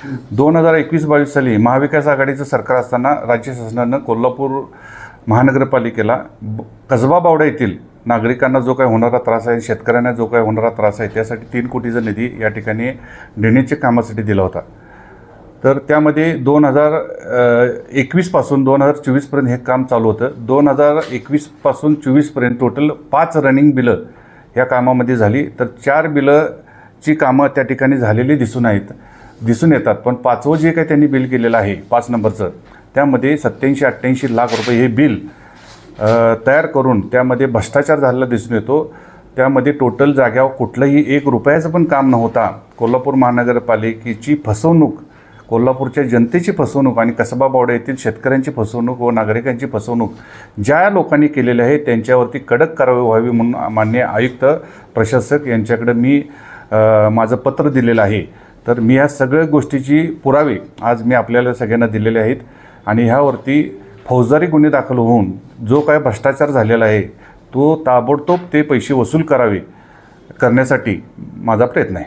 2021-22 साली महाविकास आघाडीचं सरकार असताना राज्य शासनानं कोल्हापूर महानगरपालिकेला कसबा बावडा येथील नागरिकांना जो काही होणारा त्रास आहे, शेतकऱ्यांना जो काही होणारा त्रास आहे, त्यासाठी 3 कोटीचा निधी या ठिकाणी ड्रेनेजच्या कामासाठी दिला होता। तर त्यामध्ये 2021 पासून 2024पर्यंत हे काम चालू होतं। 2021 पासून 24पर्यंत टोटल 5 रनिंग बिलं या कामामध्ये झाली। तर 4 बिलची कामं त्या ठिकाणी झालेली दिसून येतात। पण 5वं जे काही त्यांनी बिल केलेलं आहे 5 नंबरचं, त्यामध्ये 87-88 लाख रुपये हे बिल तयार करून त्यामध्ये भ्रष्टाचार झालेला दिसून येतो। त्यामध्ये टोटल जाग्यावर कुठलंही 1 रुपयाचं पण काम नव्हता। कोल्हापूर महानगरपालिकेची फसवणूक, कोल्हापूरच्या जनतेची फसवणूक आणि कसबा बावडा येथील शेतकऱ्यांची फसवणूक व नागरिकांची फसवणूक ज्या लोकांनी केलेली आहे त्यांच्यावरती कडक कारवाई व्हावी म्हणून माननीय आयुक्त प्रशासक यांच्याकडे मी माझं पत्र दिलेलं आहे। तर मी ह्या सगळ्या गोष्टीची पुरावे आज मी आपल्याला सगळ्यांना दिलेले आहेत आणि ह्यावरती फौजदारी गुन्हे दाखल होऊन जो काय भ्रष्टाचार झालेला आहे तो ताबडतोब ते पैसे वसूल करण्यासाठी माझा प्रयत्न आहे।